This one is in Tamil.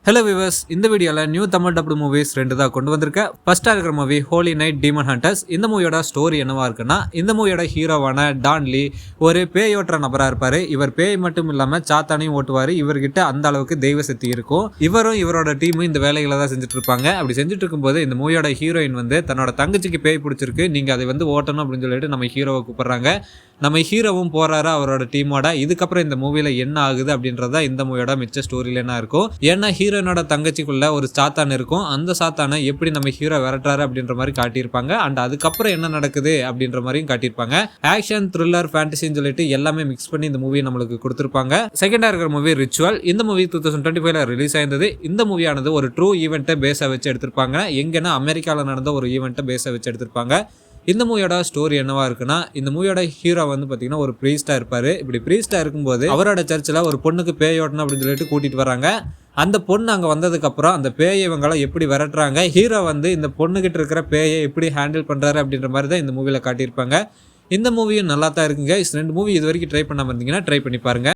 ஹலோ விவர்ஸ், இந்த வீடியோவில் நியூ தமிழ் டப்டு மூவிஸ் 2 தான் கொண்டு வந்திருக்கேன். ஃபர்ஸ்ட்டாக இருக்கிற movie Holy Night Demon Hunters. இந்த மூவியோட ஸ்டோரி என்னவா இருக்குன்னா, இந்த மூவியோட ஹீரோவான டான் லீ ஒரு பேயோட்டுற நபராக இருப்பார். இவர் பேய் மட்டும் இல்லாமல் சாத்தானையும் ஓட்டுவார். இவர்கிட்ட அந்த அளவுக்கு தெய்வ சக்தி இருக்கும். இவரும் இவரோட டீமும் இந்த வேலைகளை தான் செஞ்சுட்டு இருப்பாங்க. அப்படி செஞ்சுட்டு இருக்கும்போது இந்த மூவியோட ஹீரோயின் தன்னோட தங்கச்சிக்கு பேய் பிடிச்சிருக்கு, நீங்கள் அதை ஓட்டணும் அப்படின்னு சொல்லிட்டு நம்ம ஹீரோவை கூப்பிட்றாங்க. நம்ம ஹீரோவும் போறாரு அவரோட டீமோட. இதுக்கப்புறம் இந்த மூவியில் என்ன ஆகுது அப்படின்றத இந்த மூவியோட மிச்ச ஸ்டோரியில் என்ன இருக்கும். ஏன்னா ஹீரோனோட தங்கச்சிக்குள்ள ஒரு சாத்தான் இருக்கும். அந்த சாத்தானை எப்படி நம்ம ஹீரோ விரட்டுறாரு அப்படின்ற மாதிரி காட்டியிருப்பாங்க. அண்ட் அதுக்கப்புறம் என்ன நடக்குது அப்படின்ற மாதிரியும் காட்டியிருப்பாங்க. ஆக்ஷன், த்ரில்லர், ஃபேண்டசின்னு சொல்லிட்டு எல்லாமே மிக்ஸ் பண்ணி இந்த மூவி நம்மளுக்கு கொடுத்துருப்பாங்க. செகண்டா இருக்கிற மூவி ரிச்சுவல். இந்த மூவி 2025 ரிலீஸ் ஆயிருந்தது. இந்த மூவியானது ஒரு ட்ரூ ஈவெண்ட்டை பேஸை வச்சு எடுத்திருப்பாங்க. எங்கன்னா அமெரிக்காவில் நடந்த ஒரு ஈவெண்ட்டை பேஸை வச்சு எடுத்திருப்பாங்க. இந்த மூவியோட ஸ்டோரி என்னவா இருக்குன்னா, இந்த மூவியோட ஹீரோ பார்த்தீங்கன்னா ஒரு ப்ரீஸ்டா இருப்பாரு. இப்படி ப்ரீஸ்டா இருக்கும்போது அவரோட சர்ச்சில் ஒரு பொண்ணுக்கு பேய் ஓட்டணும் அப்படின்னு சொல்லிட்டு கூட்டிட்டு வராங்க. அந்த பொண்ணு அங்கே வந்ததுக்கு அப்புறம் அந்த பேயை இவங்களை எப்படி விரட்டுறாங்க, ஹீரோ இந்த பொண்ணுகிட்ட இருக்கிற பேயை எப்படி ஹேண்டில் பண்றாரு அப்படின்ற மாதிரி தான் இந்த மூவியில் காட்டியிருப்பாங்க. இந்த மூவியும் நல்லா தான் இருக்குங்க. 2 மூவி இது வரைக்கும் ட்ரை பண்ணாம இருந்தீங்கன்னா ட்ரை பண்ணி பாருங்க.